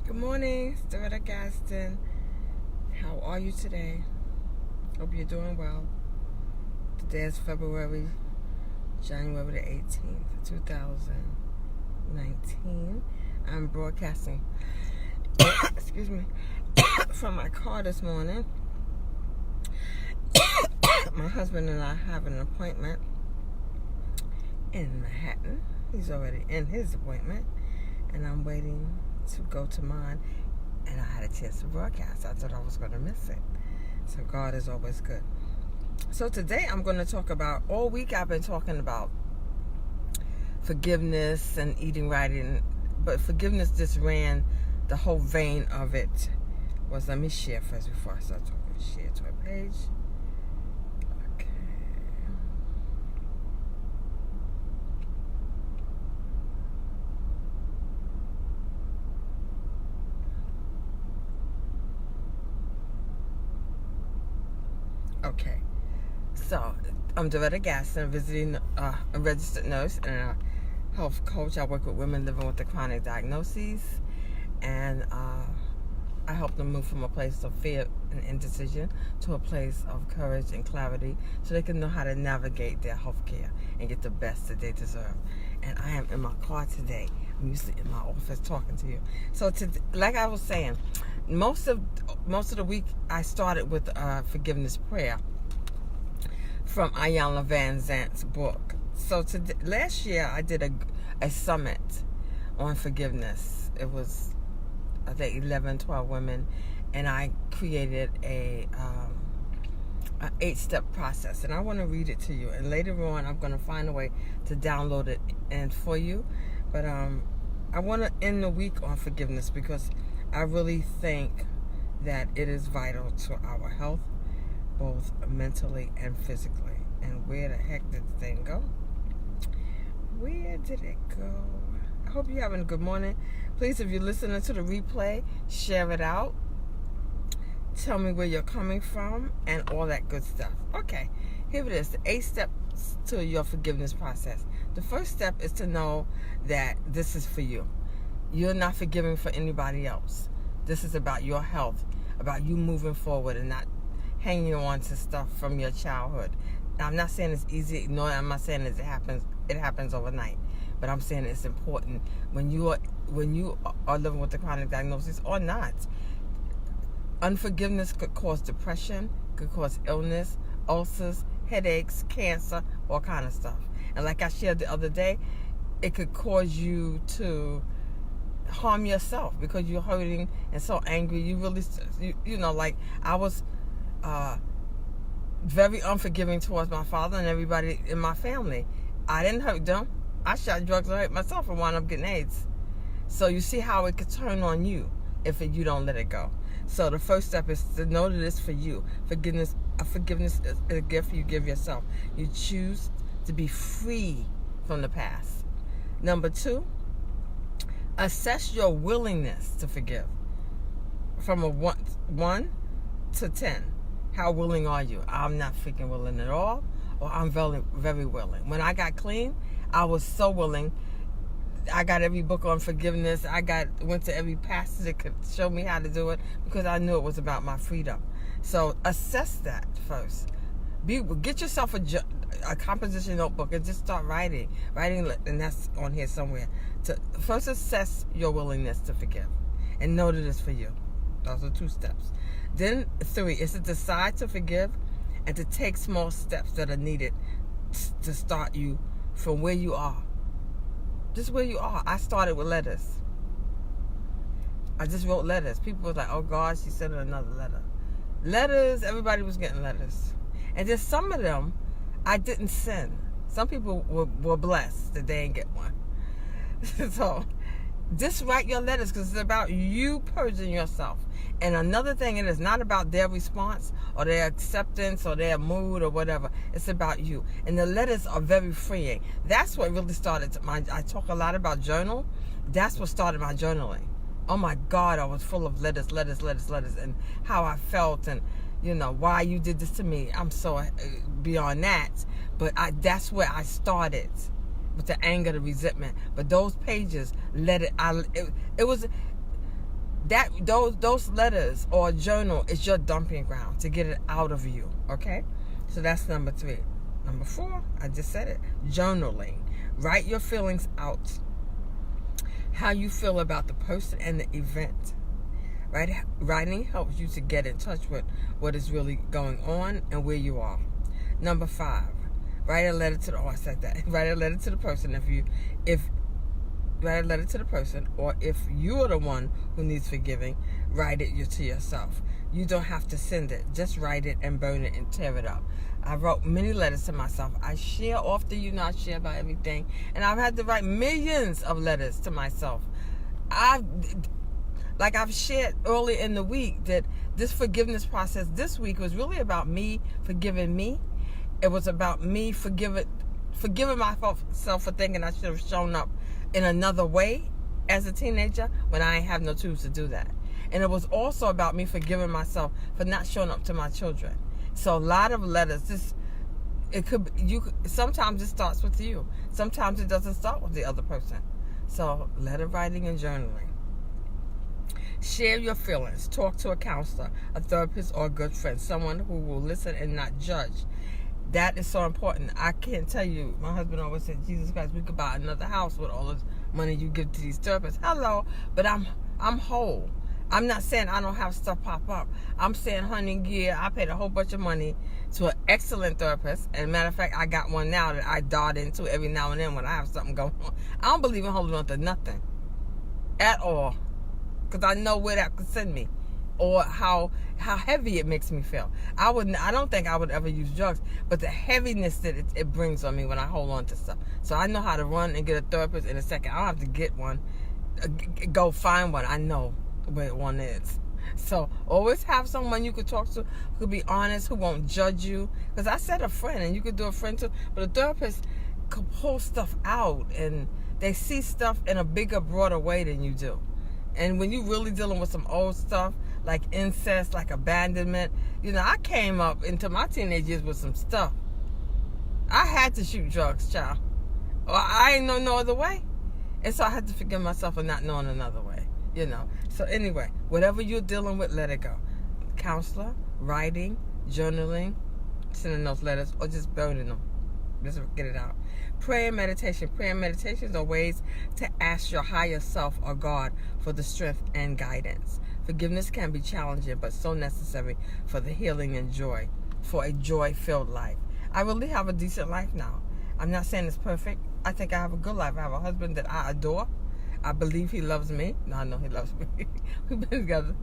Good morning, Staretta Gaston. How are you today? Hope you're doing well. Today is January the 18th, 2019. I'm broadcasting, excuse me, from my car this morning. My husband and I have an appointment in Manhattan. He's already in his appointment, and I'm waiting to go to mine, and I had a chance to broadcast. I thought I was going to miss it. So God is always good. So today I'm going to talk about, all week I've been talking about forgiveness and eating right, but forgiveness just ran the whole vein of it. Let me share first before I start talking. Share to a page. Okay, so I'm Doretta Gaston, visiting a registered nurse and a health coach. I work with women living with the chronic diagnoses, and I help them move from a place of fear and indecision to a place of courage and clarity so they can know how to navigate their health care and get the best that they deserve. And I am in my car today. I'm usually in my office talking to you. So like I was saying, most of the week I started with forgiveness prayer from Iyanla Vanzant's book. So last year I did a summit on forgiveness. It was, I think, 11, 12 women, and I created a 8-step process, and I want to read it to you. And later on, I'm going to find a way to download it and for you. But I want to end the week on forgiveness because I really think that it is vital to our health, both mentally and physically. And where the heck did the thing go? Where did it go? I hope you're having a good morning. Please, if you're listening to the replay, share it out. Tell me where you're coming from and all that good stuff. Okay, here it is, the 8 steps to your forgiveness process. The first step is to know that this is for you. You're not forgiving for anybody else. This is about your health, about you moving forward and not hanging on to stuff from your childhood. Now, I'm not saying it's easy. No, I'm not saying it happens overnight. But I'm saying it's important when you are living with the chronic diagnosis or not. Unforgiveness could cause depression, could cause illness, ulcers, headaches, cancer, all kind of stuff. And like I shared the other day, it could cause you to harm yourself because you're hurting and so angry. You really, like I was very unforgiving towards my father and everybody in my family. I didn't hurt them. I shot drugs and hurt myself and wound up getting AIDS. So you see how it could turn on you if you don't let it go. So the first step is to know that it's for you. Forgiveness is a gift you give yourself. You choose to be free from the past. Number 2, assess your willingness to forgive. From a 1 to 10. How willing are you? I'm not freaking willing at all, or I'm very, very willing. When I got clean, I was so willing. I got every book on forgiveness. Went to every pastor that could show me how to do it because I knew it was about my freedom. So assess that first. Get yourself a composition notebook and just start writing, and that's on here somewhere. To first assess your willingness to forgive and know that it's for you. Those are 2 steps. Then 3 is to decide to forgive and to take small steps that are needed to start you from where you are. Just where you are. I started with letters. I just wrote letters. People were like, oh God, she sent another letter. Letters, everybody was getting letters. And then some of them I didn't send. Some people were blessed that they didn't get one. So just write your letters because it's about you purging yourself. And another thing, it is not about their response or their acceptance or their mood or whatever. It's about you. And the letters are very freeing. That's what really started I talk a lot about journal. That's what started my journaling. Oh my God, I was full of letters, and how I felt and, why you did this to me. I'm so beyond that. But that's where I started. With the anger, the resentment. But those pages, it was those letters or journal is your dumping ground to get it out of you. Okay, so that's number 3. Number 4, I just said it, journaling. Write your feelings out. How you feel about the person and the event. Writing helps you to get in touch with what is really going on and where you are. Number 5, write a letter to the. Oh, I said that. Write a letter to the person write a letter to the person, or if you are the one who needs forgiving, write it to yourself. You don't have to send it. Just write it and burn it and tear it up. I wrote many letters to myself. I share often, I share about everything. And I've had to write millions of letters to myself. I've shared early in the week that this forgiveness process this week was really about me forgiving me. It was about me forgiving myself for thinking I should have shown up in another way as a teenager when I ain't have no tools to do that. And it was also about me forgiving myself for not showing up to my children. So a lot of letters. Sometimes it starts with you. Sometimes it doesn't start with the other person. So letter writing and journaling. Share your feelings. Talk to a counselor, a therapist, or a good friend. Someone who will listen and not judge. That is so important. I can't tell you. My husband always said, Jesus Christ, we could buy another house with all this money you give to these therapists. Hello, but I'm whole. I'm not saying I don't have stuff pop up. I'm saying, honey, yeah, I paid a whole bunch of money to an excellent therapist. And matter of fact, I got one now that I dart into every now and then when I have something going on. I don't believe in holding on to nothing at all, because I know where that could send me, or how heavy it makes me feel. I don't think I would ever use drugs, but the heaviness that it brings on me when I hold on to stuff. So I know how to run and get a therapist in a second. I don't have to get one, go find one. I know where one is. So always have someone you could talk to who could be honest, who won't judge you. Because I said a friend, and you could do a friend too, but a therapist could pull stuff out, and they see stuff in a bigger, broader way than you do. And when you're really dealing with some old stuff, like incest, like abandonment, I came up into my teenage years with some stuff. I had to shoot drugs, child. Or I ain't know no other way. And so I had to forgive myself for not knowing another way, So anyway, whatever you're dealing with, let it go. Counselor, writing, journaling, sending those letters, or just burning them. Just get it out. Prayer and meditation. Prayer and meditations are ways to ask your higher self or God for the strength and guidance. Forgiveness can be challenging, but so necessary for the healing and joy, for a joy-filled life. I really have a decent life now. I'm not saying it's perfect. I think I have a good life. I have a husband that I adore. I believe he loves me. No, I know he loves me. We've been together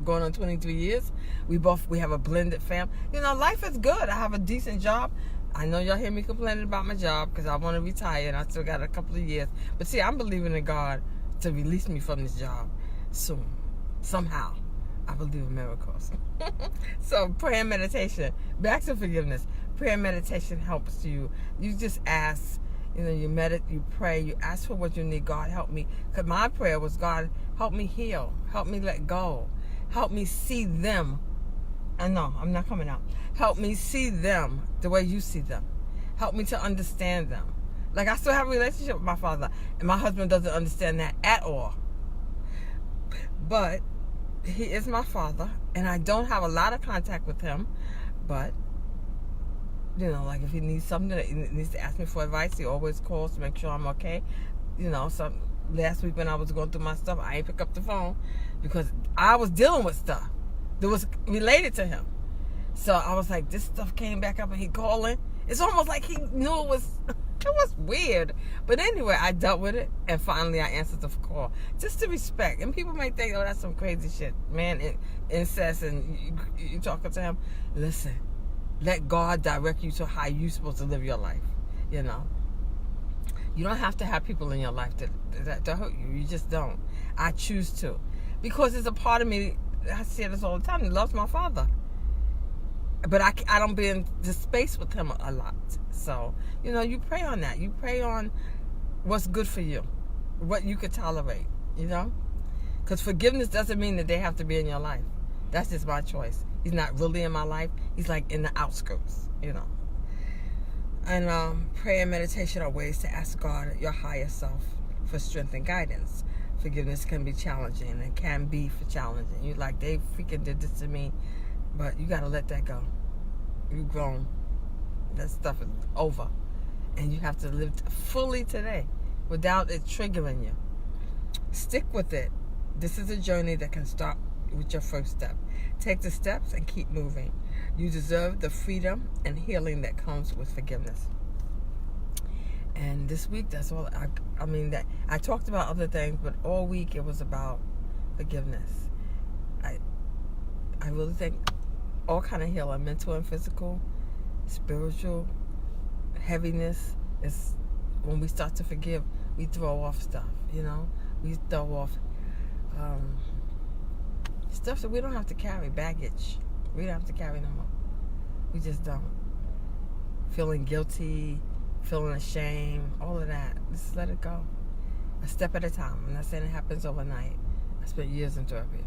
going on 23 years. We have a blended family. Life is good. I have a decent job. I know y'all hear me complaining about my job because I want to retire and I still got a couple of years. But see, I'm believing in God to release me from this job soon. Somehow. I believe in miracles. So prayer and meditation. Back to forgiveness. Prayer and meditation helps you. You just ask, you meditate, you pray, you ask for what you need. God, help me. Because my prayer was, God, help me heal. Help me let go. Help me see them. No, I'm not coming out. Help me see them the way you see them. Help me to understand them. Like, I still have a relationship with my father, and my husband doesn't understand that at all. But he is my father, and I don't have a lot of contact with him. But, like if he needs something, he needs to ask me for advice, he always calls to make sure I'm okay. So last week when I was going through my stuff, I ain't pick up the phone because I was dealing with stuff that was related to him. So I was like, this stuff came back up and he calling. It's almost like he knew it was weird. But anyway, I dealt with it and finally I answered the call. Just to respect. And people may think, oh, that's some crazy shit. Man, incest and you talking to him. Listen, let God direct you to how you're supposed to live your life. You don't have to have people in your life that hurt you. You just don't. I choose to. Because it's a part of me, I say this all the time, he loves my father. But I don't be in the space with him a lot. So, you pray on that. You pray on what's good for you. What you could tolerate, Because forgiveness doesn't mean that they have to be in your life. That's just my choice. He's not really in my life. He's like in the outskirts, And prayer and meditation are ways to ask God, your higher self, for strength and guidance. forgiveness can be challenging and can be for challenging. You like, they freaking did this to me, but you got to let that go. You've grown. That stuff is over. And you have to live fully today without it triggering you. Stick with it. This is a journey that can start with your first step. Take the steps and keep moving. You deserve the freedom and healing that comes with forgiveness. And this week, that's all. I mean, that I talked about other things, but all week it was about forgiveness. I really think all kind of healing, mental and physical, spiritual, heaviness, is when we start to forgive, we throw off stuff, you know? We throw off stuff that we don't have to carry, baggage. We don't have to carry no more. We just don't. Feeling guilty, feeling ashamed, all of that. Just let it go. A step at a time. I'm not saying it happens overnight. I spent years in therapy.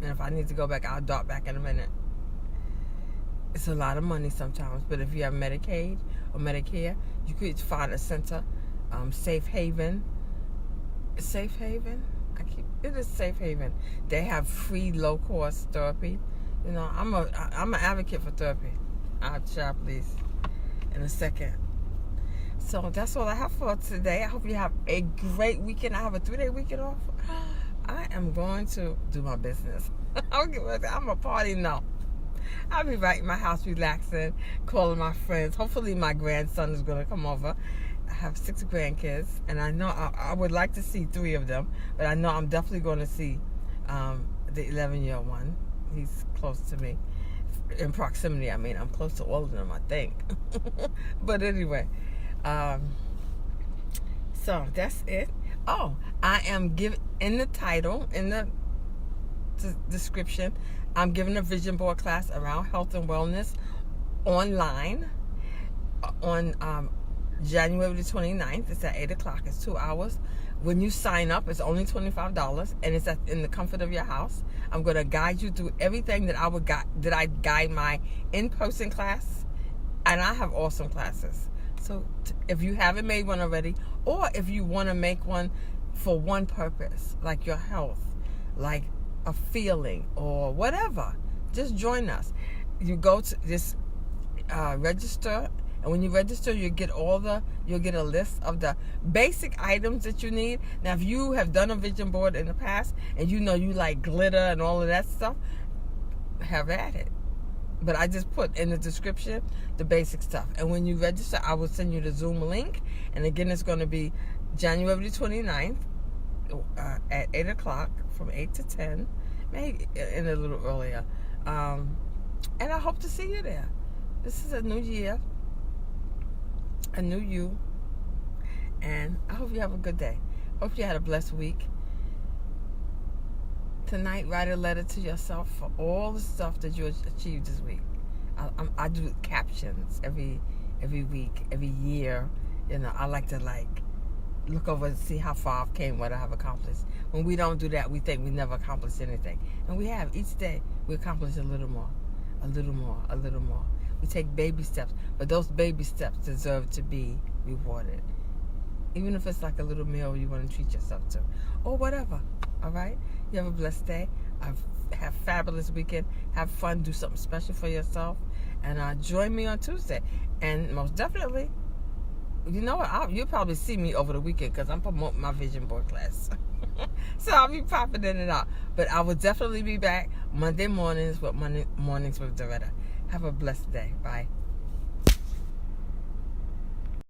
And if I need to go back, I'll dart back in a minute. It's a lot of money sometimes, but if you have Medicaid or Medicare, you could find a center, Safe Haven. Safe Haven? It is Safe Haven. They have free, low-cost therapy. You know, I'm an advocate for therapy. I'll share, please, in a second. So that's all I have for today. I hope you have a great weekend. I have a 3-day weekend off. I am going to do my business. I'm a party now. I'll be right in my house relaxing, calling my friends. Hopefully my grandson is going to come over. I have 6 grandkids, and I know I would like to see 3 of them, but I know I'm definitely going to see the 11-year-old one. He's close to me. In proximity, I mean, I'm close to all of them, I think. But anyway, so that's it. Oh, I am giving, in the title, in the description, I'm giving a vision board class around health and wellness online on January the 29th. It's at 8 o'clock. It's 2 hours. When you sign up, it's only $25, and it's in the comfort of your house. I'm going to guide you through everything that I guide my in-person class, and I have awesome classes. So if you haven't made one already, or if you want to make one for one purpose, like your health, like a feeling or whatever, just join us. You go to this register, and when you register, you'll get a list of the basic items that you need. Now, if you have done a vision board in the past and you know you like glitter and all of that stuff, have at it. But I just put in the description the basic stuff. And when you register, I will send you the Zoom link. And again, it's going to be January 29th at 8 o'clock from 8 to 10, maybe in a little earlier. And I hope to see you there. This is a new year, a new you. And I hope you have a good day. Hope you had a blessed week. Tonight, write a letter to yourself for all the stuff that you achieved this week. I do captions every week, every year. You know, I like to look over and see how far I've came, what I have accomplished. When we don't do that, we think we never accomplished anything. And we have. Each day, we accomplish a little more, a little more, a little more. We take baby steps, but those baby steps deserve to be rewarded. Even if it's like a little meal you want to treat yourself to, or whatever. All right? You have a blessed day. Have a fabulous weekend. Have fun. Do something special for yourself. And join me on Tuesday. And most definitely, you know what? You'll probably see me over the weekend because I'm promoting my vision board class. So I'll be popping in and out. But I will definitely be back Monday mornings with Mornings with Doretta. Have a blessed day. Bye.